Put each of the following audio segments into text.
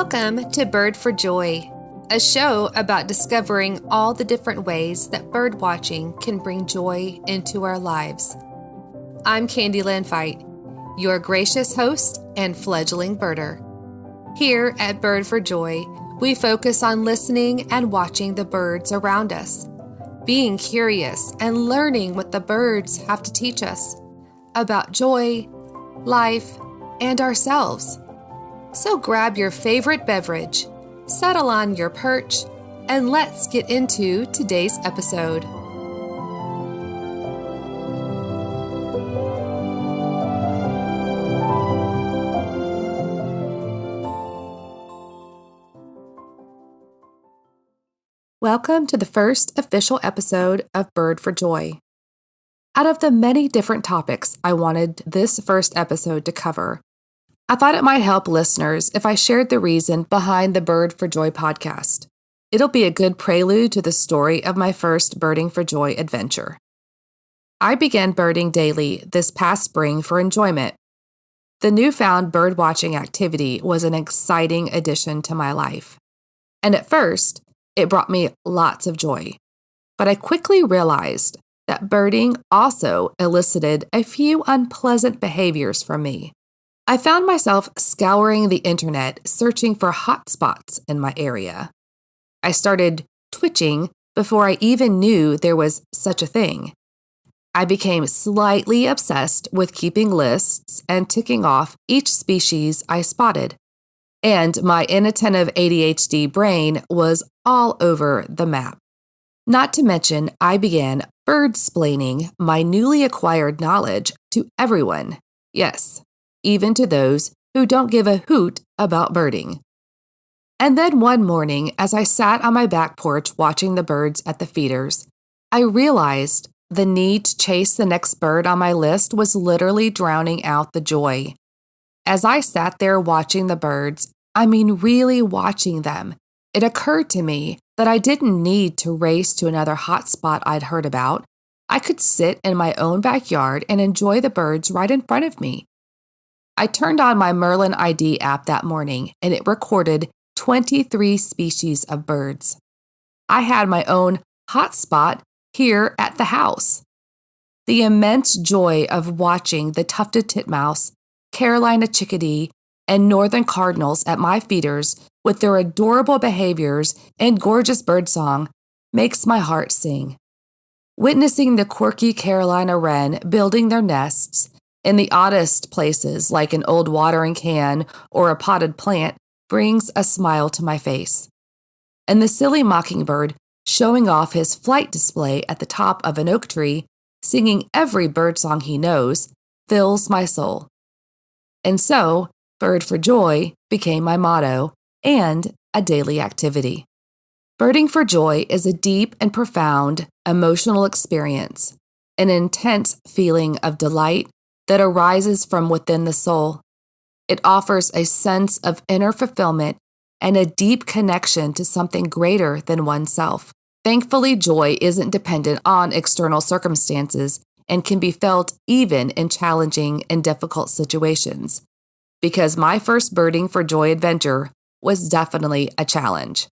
Welcome to Bird for Joy, a show about discovering all the different ways that bird watching can bring joy into our lives. I'm Candilynn Fite, your gracious host and fledgling birder. Here at Bird for Joy, we focus on listening and watching the birds around us, being curious and learning what the birds have to teach us about joy, life, and ourselves. So grab your favorite beverage, settle on your perch, and let's get into today's episode. Welcome to the first official episode of Bird for Joy. Out of the many different topics I wanted this first episode to cover, I thought it might help listeners if I shared the reason behind the Bird for Joy podcast. It'll be a good prelude to the story of my first Birding for Joy adventure. I began birding daily this past spring for enjoyment. The newfound bird watching activity was an exciting addition to my life. And at first, it brought me lots of joy. But I quickly realized that birding also elicited a few unpleasant behaviors from me. I found myself scouring the internet searching for hot spots in my area. I started twitching before I even knew there was such a thing. I became slightly obsessed with keeping lists and ticking off each species I spotted. And my inattentive ADHD brain was all over the map. Not to mention, I began bird-splaining my newly acquired knowledge to everyone. Yes, even to those who don't give a hoot about birding. And then one morning, as I sat on my back porch watching the birds at the feeders, I realized the need to chase the next bird on my list was literally drowning out the joy. As I sat there watching the birds, really watching them, it occurred to me that I didn't need to race to another hot spot I'd heard about. I could sit in my own backyard and enjoy the birds right in front of me. I turned on my Merlin ID app that morning, and it recorded 23 species of birds. I had my own hotspot here at the house. The immense joy of watching the tufted titmouse, Carolina chickadee, and northern cardinals at my feeders with their adorable behaviors and gorgeous birdsong makes my heart sing. Witnessing the quirky Carolina wren building their nests in the oddest places like an old watering can or a potted plant brings a smile to my face. And the silly mockingbird showing off his flight display at the top of an oak tree, singing every birdsong he knows, fills my soul. And so, Bird for Joy became my motto and a daily activity. Birding for Joy is a deep and profound emotional experience, an intense feeling of delight that arises from within the soul. It offers a sense of inner fulfillment and a deep connection to something greater than oneself. Thankfully, joy isn't dependent on external circumstances and can be felt even in challenging and difficult situations, because my first Birding for Joy adventure was definitely a challenge.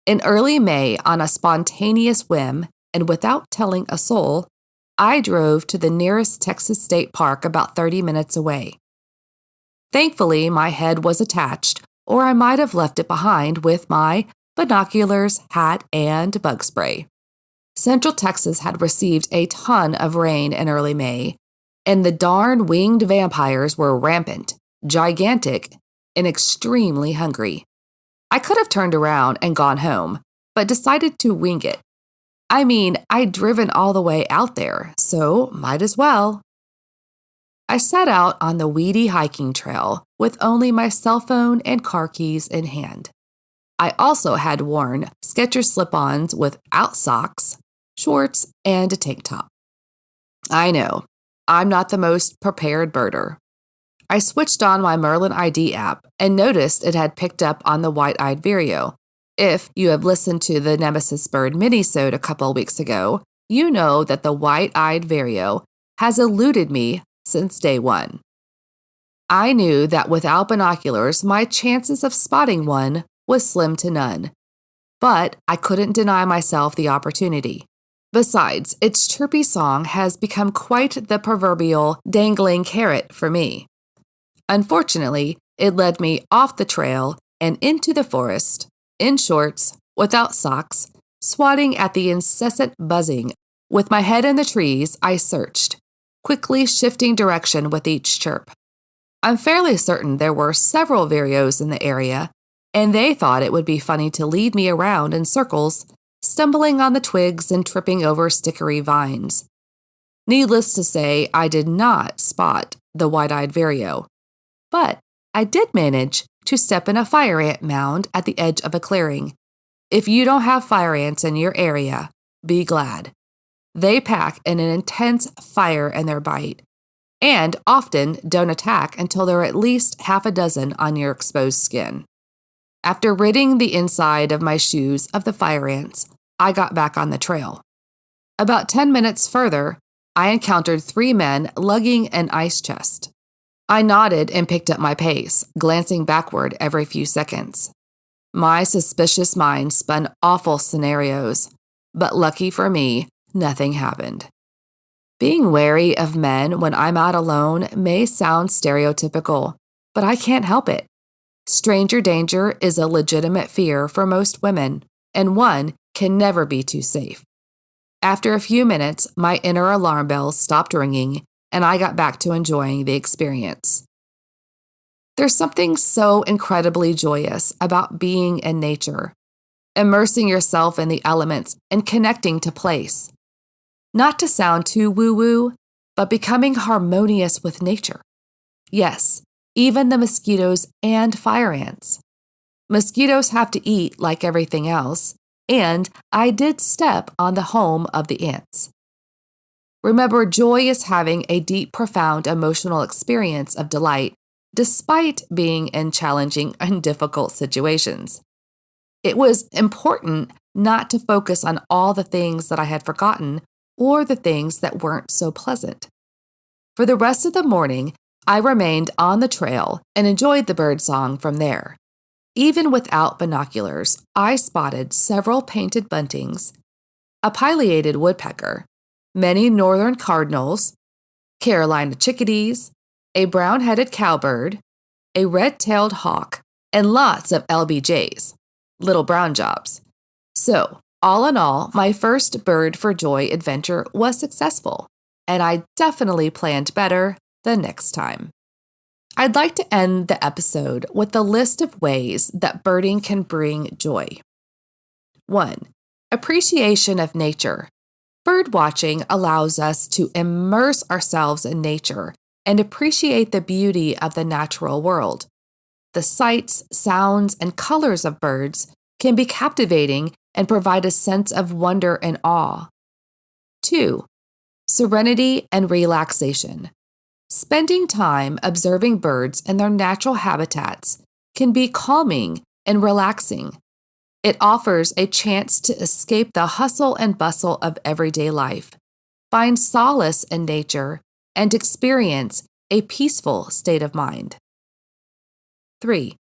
In early May, on a spontaneous whim and without telling a soul, I drove to the nearest Texas state park about 30 minutes away. Thankfully, my head was attached, or I might have left it behind with my binoculars, hat, and bug spray. Central Texas had received a ton of rain in early May, and the darn winged vampires were rampant, gigantic, and extremely hungry. I could have turned around and gone home, but decided to wing it. I'd driven all the way out there, so might as well. I set out on the weedy hiking trail with only my cell phone and car keys in hand. I also had worn Skechers slip-ons without socks, shorts, and a tank top. I know, I'm not the most prepared birder. I switched on my Merlin ID app and noticed it had picked up on the white-eyed vireo. If you have listened to the Nemesis Bird minisode a couple weeks ago, you know that the white-eyed vireo has eluded me since day one. I knew that without binoculars, my chances of spotting one was slim to none. But I couldn't deny myself the opportunity. Besides, its chirpy song has become quite the proverbial dangling carrot for me. Unfortunately, it led me off the trail and into the forest, in shorts, without socks, swatting at the incessant buzzing. With my head in the trees, I searched, quickly shifting direction with each chirp. I'm fairly certain there were several vireos in the area, and they thought it would be funny to lead me around in circles, stumbling on the twigs and tripping over stickery vines. Needless to say, I did not spot the wide-eyed vireo, but I did manage to step in a fire ant mound at the edge of a clearing. If you don't have fire ants in your area, be glad. They pack an intense fire in their bite, and often don't attack until there are at least half a dozen on your exposed skin. After ridding the inside of my shoes of the fire ants, I got back on the trail. About 10 minutes further, I encountered 3 men lugging an ice chest. I nodded and picked up my pace, glancing backward every few seconds. My suspicious mind spun awful scenarios, but lucky for me, nothing happened. Being wary of men when I'm out alone may sound stereotypical, but I can't help it. Stranger danger is a legitimate fear for most women, and one can never be too safe. After a few minutes, my inner alarm bells stopped ringing, and I got back to enjoying the experience. There's something so incredibly joyous about being in nature, immersing yourself in the elements and connecting to place. Not to sound too woo-woo, but becoming harmonious with nature. Yes, even the mosquitoes and fire ants. Mosquitoes have to eat like everything else, and I did step on the home of the ants. Remember, joy is having a deep, profound emotional experience of delight, despite being in challenging and difficult situations. It was important not to focus on all the things that I had forgotten or the things that weren't so pleasant. For the rest of the morning, I remained on the trail and enjoyed the birdsong from there. Even without binoculars, I spotted several painted buntings, a pileated woodpecker, many northern cardinals, Carolina chickadees, a brown-headed cowbird, a red-tailed hawk, and lots of LBJs, little brown jobs. So, all in all, my first Bird for Joy adventure was successful, and I definitely planned better the next time. I'd like to end the episode with a list of ways that birding can bring joy. 1. Appreciation of nature. Bird watching allows us to immerse ourselves in nature and appreciate the beauty of the natural world. The sights, sounds, and colors of birds can be captivating and provide a sense of wonder and awe. 2. Serenity and relaxation. Spending time observing birds in their natural habitats can be calming and relaxing. It offers a chance to escape the hustle and bustle of everyday life, find solace in nature, and experience a peaceful state of mind. 3.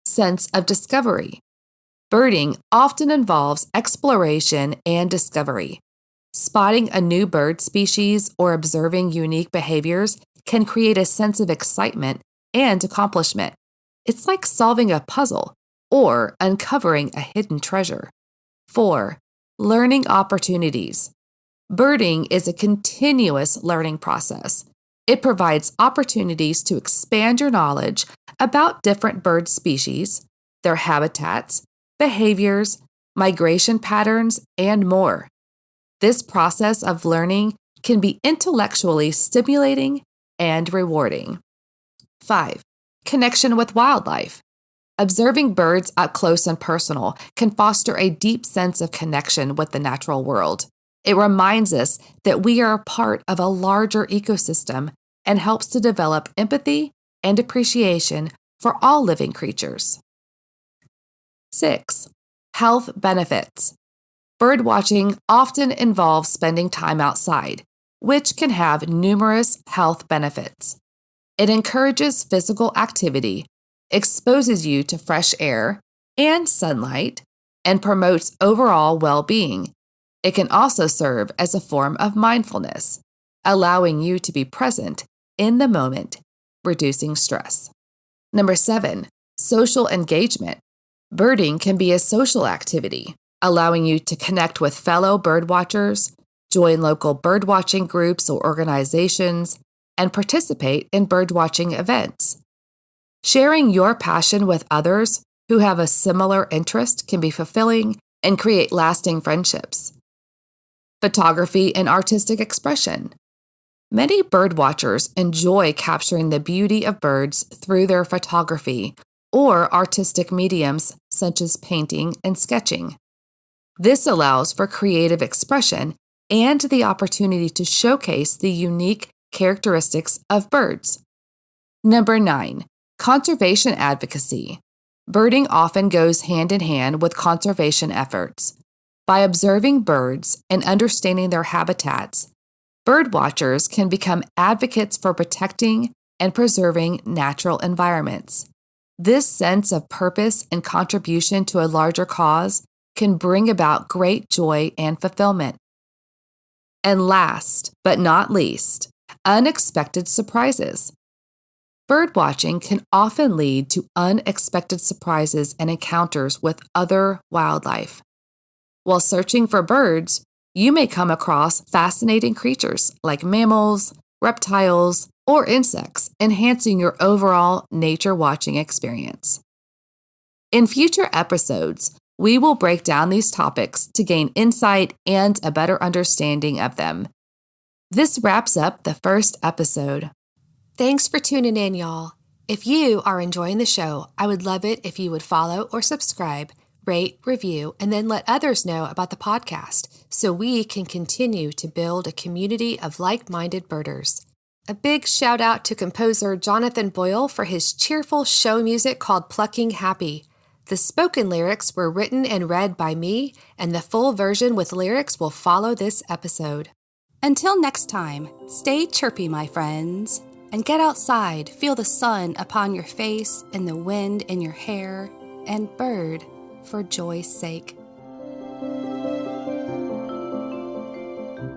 Sense of discovery. Birding often involves exploration and discovery. Spotting a new bird species or observing unique behaviors can create a sense of excitement and accomplishment. It's like solving a puzzle or uncovering a hidden treasure. 4. Learning opportunities. Birding is a continuous learning process. It provides opportunities to expand your knowledge about different bird species, their habitats, behaviors, migration patterns, and more. This process of learning can be intellectually stimulating and rewarding. 5. Connection with wildlife. Observing birds up close and personal can foster a deep sense of connection with the natural world. It reminds us that we are a part of a larger ecosystem and helps to develop empathy and appreciation for all living creatures. 6. Health benefits. Birdwatching often involves spending time outside, which can have numerous health benefits. It encourages physical activity, exposes you to fresh air and sunlight, and promotes overall well-being. It can also serve as a form of mindfulness, allowing you to be present in the moment, reducing stress. Number 7, social engagement. Birding can be a social activity, allowing you to connect with fellow birdwatchers, join local birdwatching groups or organizations, and participate in birdwatching events. Sharing your passion with others who have a similar interest can be fulfilling and create lasting friendships. Photography and artistic expression. Many birdwatchers enjoy capturing the beauty of birds through their photography or artistic mediums such as painting and sketching. This allows for creative expression and the opportunity to showcase the unique characteristics of birds. Number 9, conservation advocacy. Birding often goes hand in hand with conservation efforts. By observing birds and understanding their habitats, birdwatchers can become advocates for protecting and preserving natural environments. This sense of purpose and contribution to a larger cause can bring about great joy and fulfillment. And last but not least, unexpected surprises. Birdwatching can often lead to unexpected surprises and encounters with other wildlife. While searching for birds, you may come across fascinating creatures like mammals, reptiles, or insects, enhancing your overall nature watching experience. In future episodes, we will break down these topics to gain insight and a better understanding of them. This wraps up the first episode. Thanks for tuning in, y'all. If you are enjoying the show, I would love it if you would follow or subscribe, rate, review, and then let others know about the podcast so we can continue to build a community of like-minded birders. A big shout out to composer Jonathan Boyle for his cheerful show music called Plucking Happy. The spoken lyrics were written and read by me, and the full version with lyrics will follow this episode. Until next time, stay chirpy, my friends, and get outside, feel the sun upon your face and the wind in your hair, and bird for joy's sake.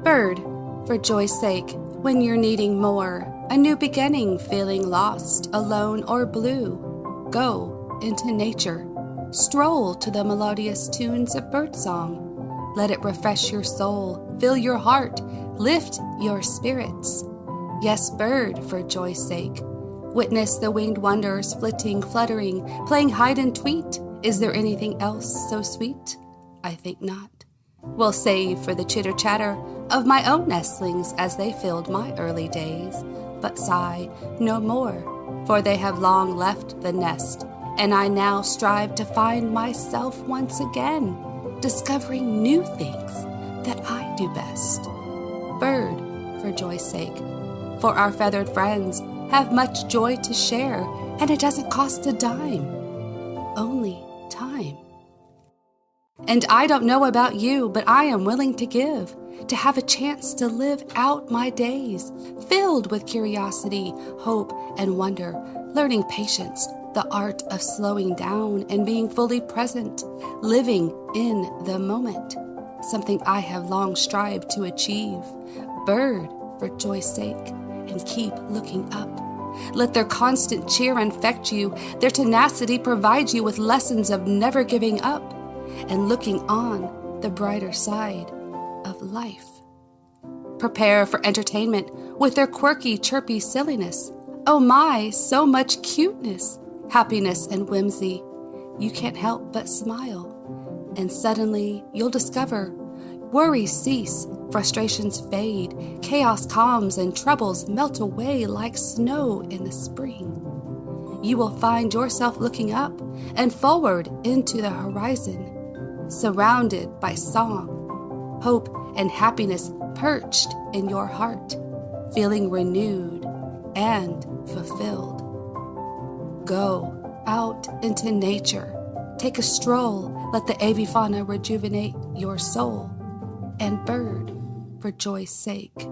Bird for joy's sake, when you're needing more, a new beginning, feeling lost, alone, or blue, go into nature. Stroll to the melodious tunes of birdsong. Let it refresh your soul, fill your heart, lift your spirits. Yes, bird, for joy's sake. Witness the winged wonders, flitting, fluttering, playing hide and tweet. Is there anything else so sweet? I think not. We'll save for the chitter-chatter of my own nestlings as they filled my early days. But sigh no more, for they have long left the nest, and I now strive to find myself once again, discovering new things that I do best. Bird, for joy's sake, for our feathered friends have much joy to share, and it doesn't cost a dime, only time. And I don't know about you, but I am willing to give, to have a chance to live out my days, filled with curiosity, hope, and wonder, learning patience, the art of slowing down and being fully present, living in the moment, something I have long strived to achieve. Bird, for joy's sake, and keep looking up. Let their constant cheer infect you, their tenacity provide you with lessons of never giving up and looking on the brighter side of life. Prepare for entertainment with their quirky, chirpy silliness. Oh my, so much cuteness, happiness, and whimsy. You can't help but smile. And suddenly you'll discover worries cease, frustrations fade, chaos calms, and troubles melt away like snow in the spring. You will find yourself looking up and forward into the horizon, surrounded by song, hope, and happiness perched in your heart, feeling renewed and fulfilled. Go out into nature, take a stroll, let the avifauna rejuvenate your soul, and bird, for joy's sake.